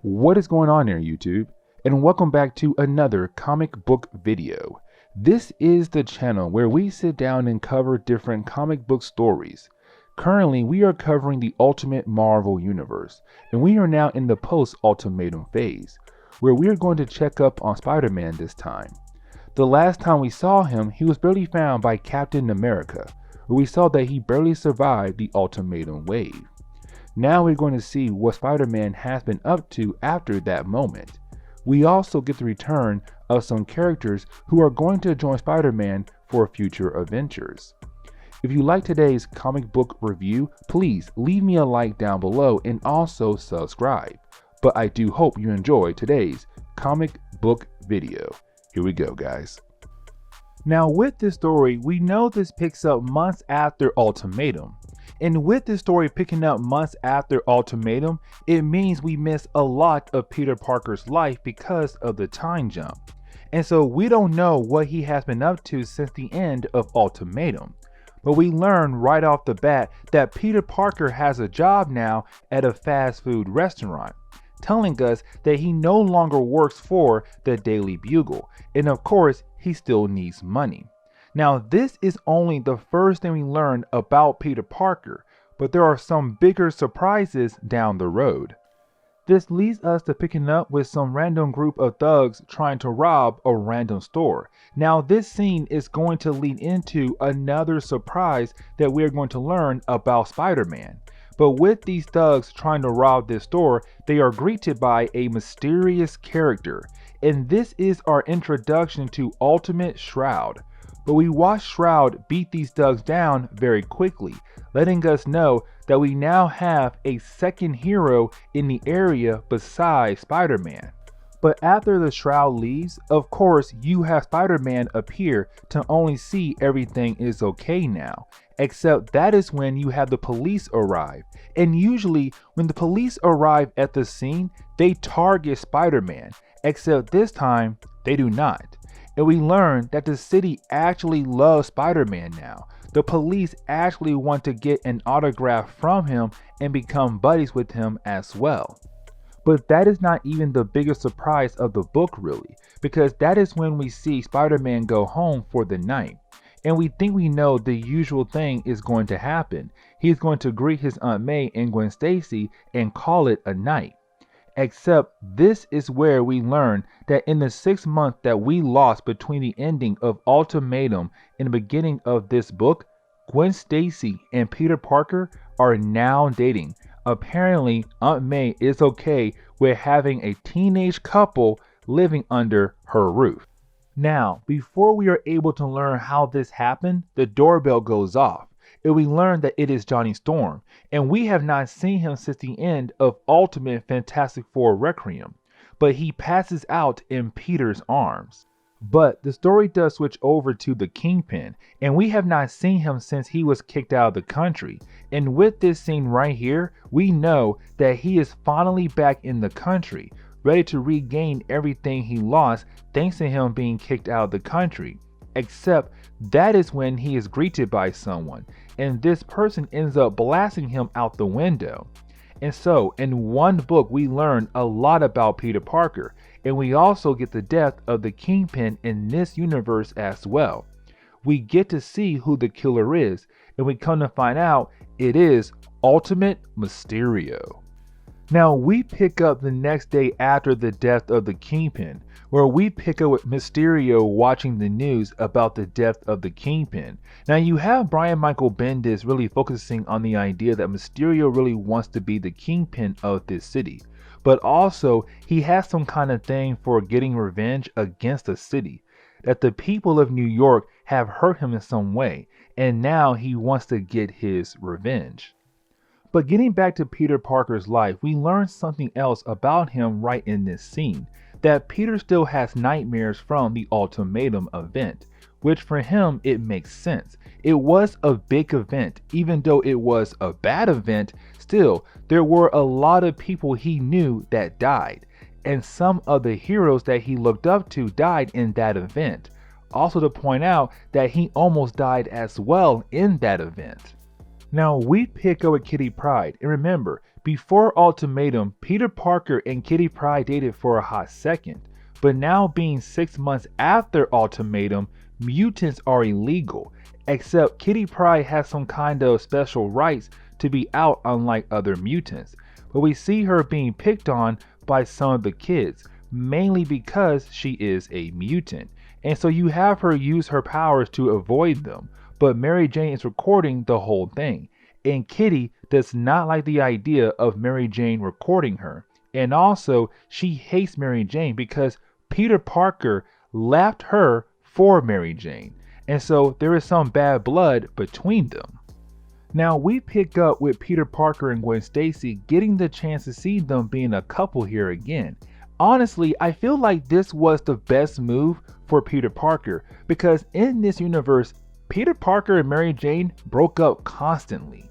What is going on there, YouTube? And welcome back to another comic book video. This is the channel where we sit down and cover different comic book stories. Currently, we are covering the Ultimate Marvel Universe, and we are now in the post-Ultimatum phase, where we are going to check up on Spider-Man this time. The last time we saw him, he was barely found by Captain America, where we saw that he barely survived the Ultimatum Wave. Now we're going to see what Spider-Man has been up to after that moment. We also get the return of some characters who are going to join Spider-Man for future adventures. If you like today's comic book review, please leave me a like down below and also subscribe. But I do hope you enjoy today's comic book video. Here we go, guys. Now with this story, we know this picks up months after Ultimatum. And with this story picking up months after Ultimatum, it means we miss a lot of Peter Parker's life because of the time jump. And so we don't know what he has been up to since the end of Ultimatum. But we learn right off the bat that Peter Parker has a job now at a fast food restaurant, telling us that he no longer works for the Daily Bugle. And of course, he still needs money. Now, this is only the first thing we learn about Peter Parker, but there are some bigger surprises down the road. This leads us to picking up with some random group of thugs trying to rob a random store. Now, this scene is going to lead into another surprise that we're going to learn about Spider-Man. But with these thugs trying to rob this store, they are greeted by a mysterious character. And this is our introduction to Ultimate Shroud. But we watch Shroud beat these thugs down very quickly, letting us know that we now have a second hero in the area besides Spider-Man. But after the Shroud leaves, of course, you have Spider-Man appear to only see everything is okay now. Except that is when you have the police arrive. And usually when the police arrive at the scene, they target Spider-Man. Except this time, they do not. And we learn that the city actually loves Spider-Man now. The police actually want to get an autograph from him and become buddies with him as well. But that is not even the biggest surprise of the book really, because that is when we see Spider-Man go home for the night. And we think we know the usual thing is going to happen. He's going to greet his Aunt May and Gwen Stacy and call it a night. Except this is where we learn that in the 6 months that we lost between the ending of Ultimatum and the beginning of this book, Gwen Stacy and Peter Parker are now dating. Apparently, Aunt May is okay with having a teenage couple living under her roof. Now, before we are able to learn how this happened, the doorbell goes off. And we learn that it is Johnny Storm, and we have not seen him since the end of Ultimate Fantastic Four Requiem, but he passes out in Peter's arms. But the story does switch over to the Kingpin, and we have not seen him since he was kicked out of the country. And with this scene right here, we know that he is finally back in the country, ready to regain everything he lost thanks to him being kicked out of the country. Except that is when he is greeted by someone, and this person ends up blasting him out the window. And so in one book we learn a lot about Peter Parker, and we also get the death of the Kingpin in this universe as well. We get to see who the killer is, and we come to find out it is Ultimate Mysterio. Now we pick up the next day after the death of the Kingpin, where we pick up with Mysterio watching the news about the death of the Kingpin. Now you have Brian Michael Bendis really focusing on the idea that Mysterio really wants to be the Kingpin of this city, but also he has some kind of thing for getting revenge against the city, that the people of New York have hurt him in some way, and now he wants to get his revenge. But getting back to Peter Parker's life, we learn something else about him right in this scene, that Peter still has nightmares from the Ultimatum event, which for him it makes sense. It was a big event, even though it was a bad event, still there were a lot of people he knew that died, and some of the heroes that he looked up to died in that event. Also to point out that he almost died as well in that event. Now we pick up with Kitty Pryde, and remember, Before Ultimatum, Peter Parker and Kitty Pryde dated for a hot second, but now being 6 months after Ultimatum, mutants are illegal, except Kitty Pryde has some kind of special rights to be out unlike other mutants. But we see her being picked on by some of the kids, mainly because she is a mutant. And so you have her use her powers to avoid them, but Mary Jane is recording the whole thing. And Kitty does not like the idea of Mary Jane recording her. And also, she hates Mary Jane because Peter Parker left her for Mary Jane. And so there is some bad blood between them. Now we pick up with Peter Parker and Gwen Stacy getting the chance to see them being a couple here again. Honestly, I feel like this was the best move for Peter Parker because in this universe, Peter Parker and Mary Jane broke up constantly.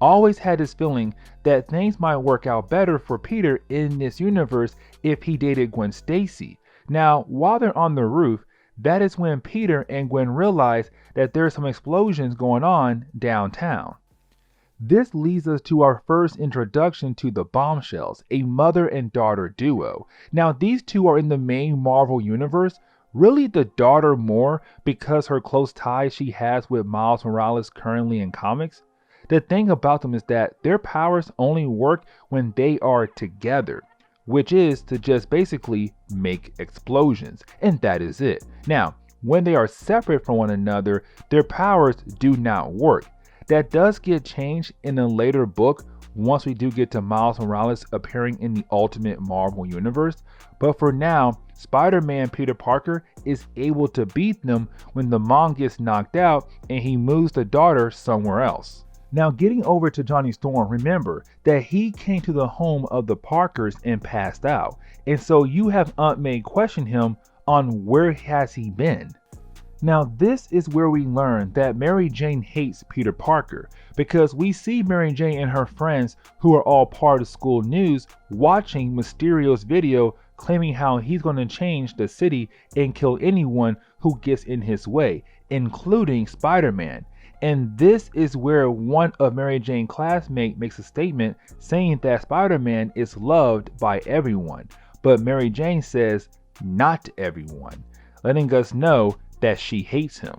Always had this feeling that things might work out better for Peter in this universe if he dated Gwen Stacy. Now, while they're on the roof, that is when Peter and Gwen realize that there's some explosions going on downtown. This leads us to our first introduction to the Bombshells, a mother and daughter duo. Now, these two are in the main Marvel universe, really the daughter more because her close ties she has with Miles Morales currently in comics. The thing about them is that their powers only work when they are together, which is to just basically make explosions, and that is it. Now, when they are separate from one another, their powers do not work. That does get changed in a later book once we do get to Miles Morales appearing in the Ultimate Marvel Universe, but for now, Spider-Man Peter Parker is able to beat them when the mom gets knocked out and he moves the daughter somewhere else. Now getting over to Johnny Storm, remember that he came to the home of the Parkers and passed out. And so you have Aunt May question him on where has he been. Now this is where we learn that Mary Jane hates Peter Parker because we see Mary Jane and her friends who are all part of school news watching Mysterio's video claiming how he's going to change the city and kill anyone who gets in his way, including Spider-Man. And this is where one of Mary Jane's classmates makes a statement saying that Spider-Man is loved by everyone, but Mary Jane says not everyone, letting us know that she hates him.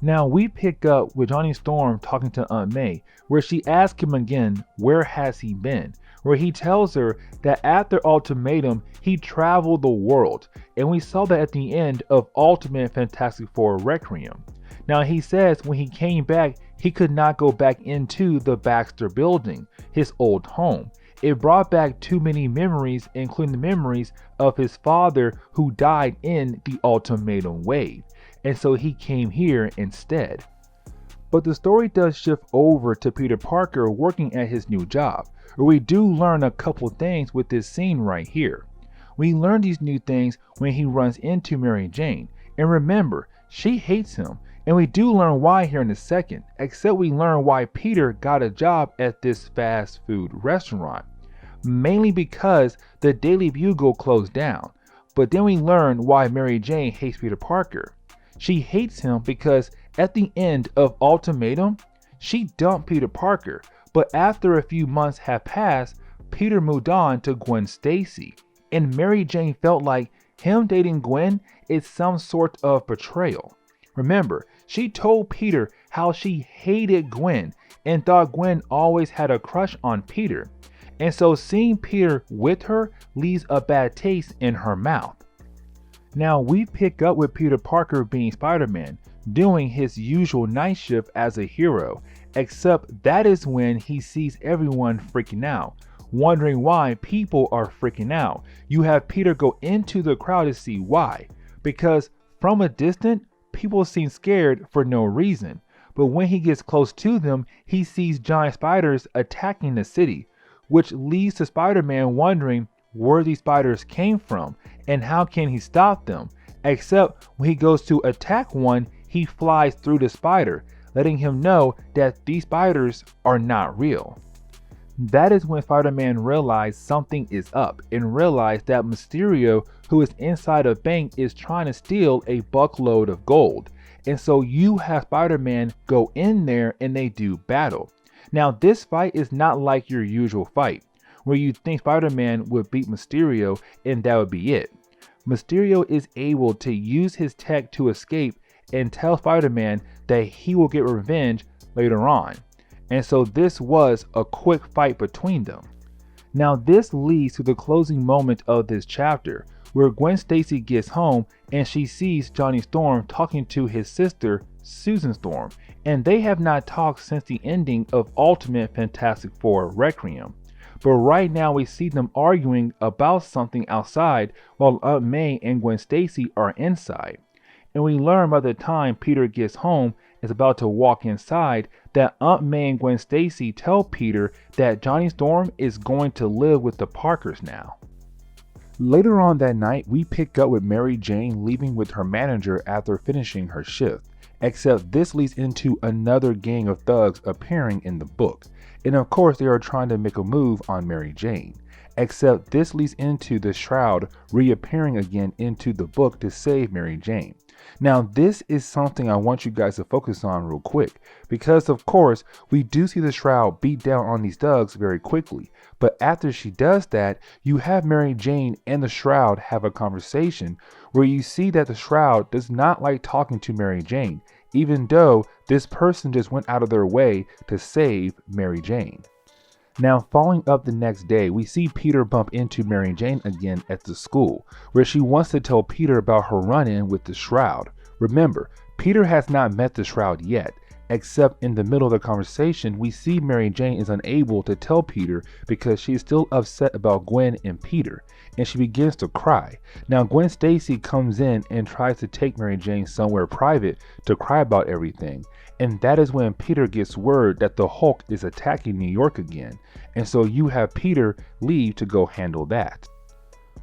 Now we pick up with Johnny Storm talking to Aunt May, where she asks him again, where has he been? Where he tells her that after Ultimatum, he traveled the world, and we saw that at the end of Ultimate Fantastic Four Requiem. Now he says when he came back, he could not go back into the Baxter building, his old home. It brought back too many memories, including the memories of his father who died in the Ultimatum Wave. And so he came here instead. But the story does shift over to Peter Parker working at his new job, where we do learn a couple things with this scene right here. We learn these new things when he runs into Mary Jane. And remember, she hates him. And we do learn why here in a second, except we learn why Peter got a job at this fast food restaurant. Mainly because the Daily Bugle closed down. But then we learn why Mary Jane hates Peter Parker. She hates him because at the end of Ultimatum, she dumped Peter Parker. But after a few months have passed, Peter moved on to Gwen Stacy. And Mary Jane felt like him dating Gwen is some sort of betrayal. Remember, she told Peter how she hated Gwen and thought Gwen always had a crush on Peter. And so seeing Peter with her leaves a bad taste in her mouth. Now we pick up with Peter Parker being Spider-Man, doing his usual night shift as a hero, except that is when he sees everyone freaking out, wondering why people are freaking out. You have Peter go into the crowd to see why, because from a distance, people seem scared for no reason, but when he gets close to them, he sees giant spiders attacking the city, which leads to Spider-Man wondering where these spiders came from and how can he stop them, except when he goes to attack one, he flies through the spider, letting him know that these spiders are not real. That is when Spider-Man realized something is up and realized that Mysterio, who is inside a bank, is trying to steal a buckload of gold. And so you have Spider-Man go in there and they do battle. Now this fight is not like your usual fight, where you think Spider-Man would beat Mysterio and that would be it. Mysterio is able to use his tech to escape and tell Spider-Man that he will get revenge later on. And so this was a quick fight between them. Now this leads to the closing moment of this chapter, where Gwen Stacy gets home and she sees Johnny Storm talking to his sister, Susan Storm, and they have not talked since the ending of Ultimate Fantastic Four Requiem. But right now we see them arguing about something outside while Aunt May and Gwen Stacy are inside. And we learn by the time Peter gets home and is about to walk inside that Aunt May and Gwen Stacy tell Peter that Johnny Storm is going to live with the Parkers now. Later on that night, we pick up with Mary Jane leaving with her manager after finishing her shift, except this leads into another gang of thugs appearing in the book. And of course they are trying to make a move on Mary Jane, except this leads into the Shroud reappearing again into the book to save Mary Jane. Now this is something I want you guys to focus on real quick, because of course we do see the Shroud beat down on these thugs very quickly, but after she does that, you have Mary Jane and the Shroud have a conversation where you see that the Shroud does not like talking to Mary Jane, even though this person just went out of their way to save Mary Jane. Now following up the next day, we see Peter bump into Mary Jane again at the school, where she wants to tell Peter about her run-in with the Shroud. Remember, Peter has not met the Shroud yet, except in the middle of the conversation we see Mary Jane is unable to tell Peter because she is still upset about Gwen and Peter, and she begins to cry. Now Gwen Stacy comes in and tries to take Mary Jane somewhere private to cry about everything, and that is when Peter gets word that the Hulk is attacking New York again, and so you have Peter leave to go handle that.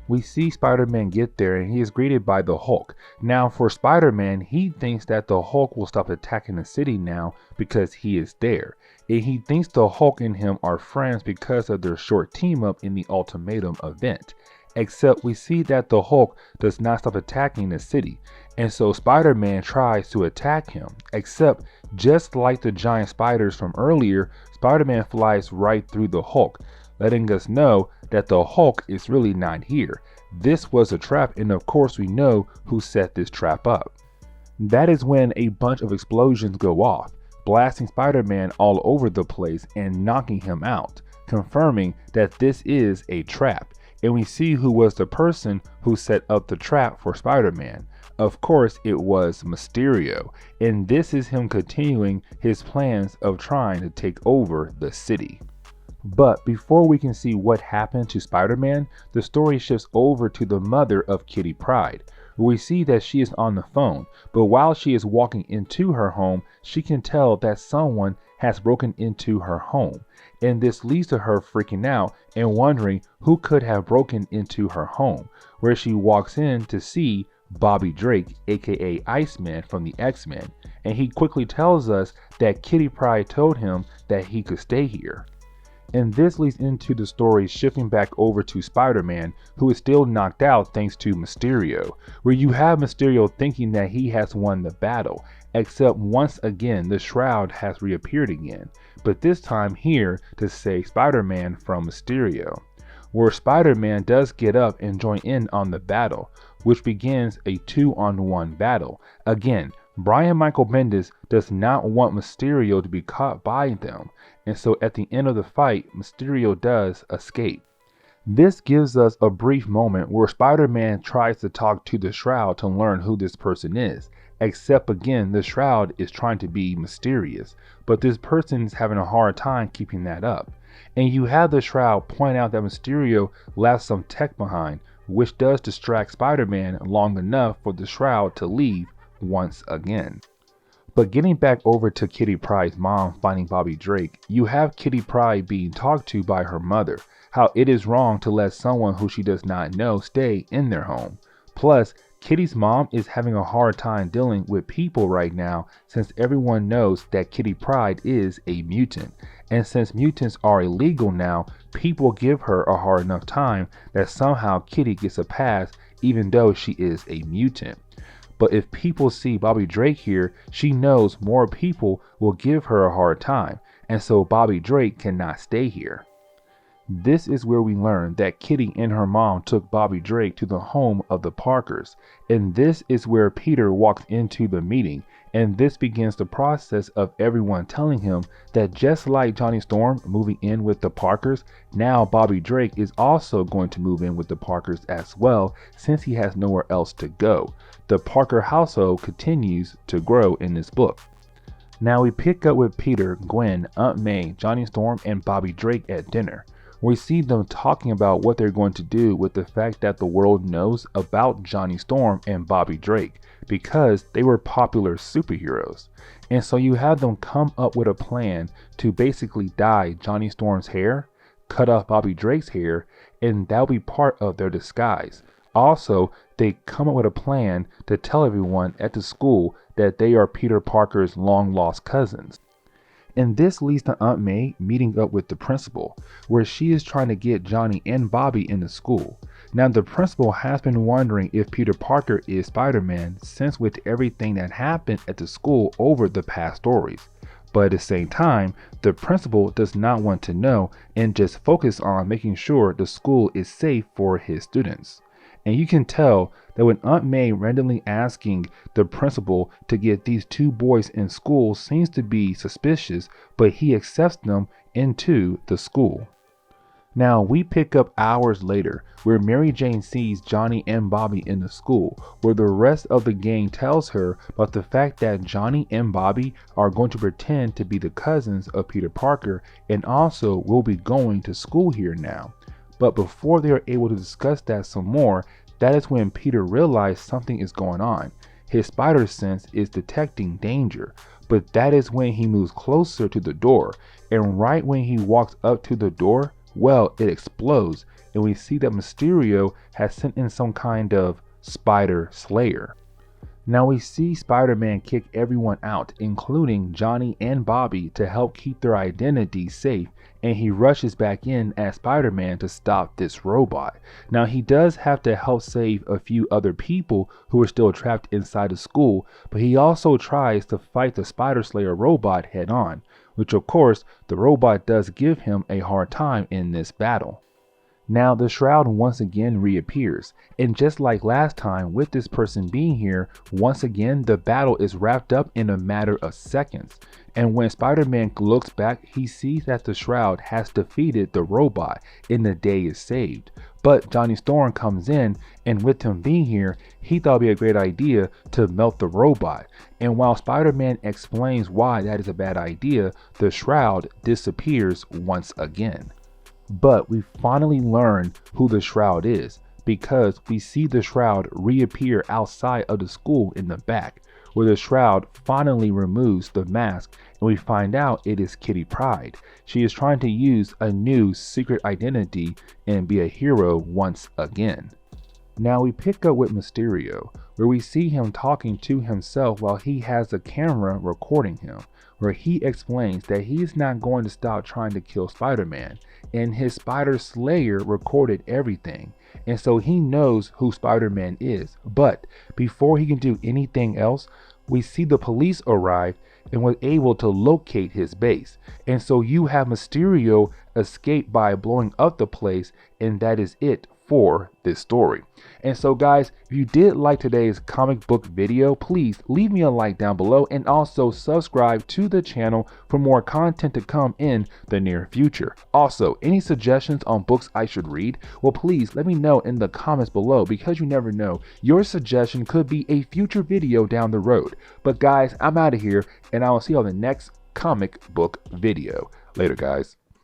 We see Spider-Man get there and he is greeted by the Hulk. Now for Spider-Man, he thinks that the Hulk will stop attacking the city now because he is there. And he thinks the Hulk and him are friends because of their short team up in the Ultimatum event. Except we see that the Hulk does not stop attacking the city. And so Spider-Man tries to attack him. Except just like the giant spiders from earlier, Spider-Man flies right through the Hulk, letting us know that the Hulk is really not here. This was a trap, and of course we know who set this trap up. That is when a bunch of explosions go off, blasting Spider-Man all over the place and knocking him out, confirming that this is a trap. And we see who was the person who set up the trap for Spider-Man. Of course it was Mysterio, and this is him continuing his plans of trying to take over the city. But before we can see what happened to Spider-Man, the story shifts over to the mother of Kitty Pryde, where we see that she is on the phone, but while she is walking into her home, she can tell that someone has broken into her home, and this leads to her freaking out and wondering who could have broken into her home, where she walks in to see Bobby Drake, aka Iceman from the X-Men, and he quickly tells us that Kitty Pryde told him that he could stay here. And this leads into the story shifting back over to Spider-Man, who is still knocked out thanks to Mysterio, where you have Mysterio thinking that he has won the battle, except once again the Shroud has reappeared again, but this time here to save Spider-Man from Mysterio, where Spider-Man does get up and join in on the battle, which begins a 2-on-1 battle. Again, Brian Michael Bendis does not want Mysterio to be caught by them, and so at the end of the fight, Mysterio does escape. This gives us a brief moment where Spider-Man tries to talk to the Shroud to learn who this person is, except again the Shroud is trying to be mysterious, but this person is having a hard time keeping that up. And you have the Shroud point out that Mysterio left some tech behind, which does distract Spider-Man long enough for the Shroud to leave once again. But getting back over to Kitty Pryde's mom finding Bobby Drake, you have Kitty Pryde being talked to by her mother, how it is wrong to let someone who she does not know stay in their home. Plus, Kitty's mom is having a hard time dealing with people right now since everyone knows that Kitty Pryde is a mutant. And since mutants are illegal now, people give her a hard enough time that somehow Kitty gets a pass even though she is a mutant. But if people see Bobby Drake here, she knows more people will give her a hard time, and so Bobby Drake cannot stay here. This is where we learn that Kitty and her mom took Bobby Drake to the home of the Parkers, and this is where Peter walks into the meeting, and this begins the process of everyone telling him that just like Johnny Storm moving in with the Parkers, now Bobby Drake is also going to move in with the Parkers as well, since he has nowhere else to go. The Parker household continues to grow in this book. Now we pick up with Peter, Gwen, Aunt May, Johnny Storm, and Bobby Drake at dinner. We see them talking about what they're going to do with the fact that the world knows about Johnny Storm and Bobby Drake because they were popular superheroes. And so you have them come up with a plan to basically dye Johnny Storm's hair, cut off Bobby Drake's hair, and that'll be part of their disguise. Also, they come up with a plan to tell everyone at the school that they are Peter Parker's long lost cousins. And this leads to Aunt May meeting up with the principal, where she is trying to get Johnny and Bobby into school. Now the principal has been wondering if Peter Parker is Spider-Man since with everything that happened at the school over the past stories. But at the same time, the principal does not want to know and just focus on making sure the school is safe for his students. And you can tell that when Aunt May randomly asking the principal to get these two boys in school seems to be suspicious, but he accepts them into the school. Now we pick up hours later where Mary Jane sees Johnny and Bobby in the school, where the rest of the gang tells her about the fact that Johnny and Bobby are going to pretend to be the cousins of Peter Parker and also will be going to school here now. But before they are able to discuss that some more, that is when Peter realizes something is going on. His spider sense is detecting danger, but that is when he moves closer to the door, and right when he walks up to the door, well, it explodes, and we see that Mysterio has sent in some kind of spider slayer. Now we see Spider-Man kick everyone out, including Johnny and Bobby, to help keep their identity safe, and he rushes back in as Spider-Man to stop this robot. Now he does have to help save a few other people who are still trapped inside the school, but he also tries to fight the Spider Slayer robot head on, which of course the robot does give him a hard time in this battle. Now the shroud once again reappears, and just like last time with this person being here, once again the battle is wrapped up in a matter of seconds. And when Spider-Man looks back, he sees that the shroud has defeated the robot and the day is saved. But Johnny Storm comes in, and with him being here, he thought it'd be a great idea to melt the robot. And while Spider-Man explains why that is a bad idea, the shroud disappears once again. But we finally learn who the shroud is, because we see the shroud reappear outside of the school in the back, where the shroud finally removes the mask, and we find out it is Kitty Pryde. She is trying to use a new secret identity and be a hero once again. Now we pick up with Mysterio, where we see him talking to himself while he has a camera recording him, where he explains that he is not going to stop trying to kill Spider-Man, and his Spider Slayer recorded everything, and so he knows who Spider-Man is. But before he can do anything else, we see the police arrive and was able to locate his base, and so you have Mysterio escape by blowing up the place, and that is it for this story. And so guys, if you did like today's comic book video, please leave me a like down below and also subscribe to the channel for more content to come in the near future. Also, any suggestions on books I should read, well please let me know in the comments below, because you never know, your suggestion could be a future video down the road. But guys, I'm out of here, and I will see you on the next comic book video. Later guys.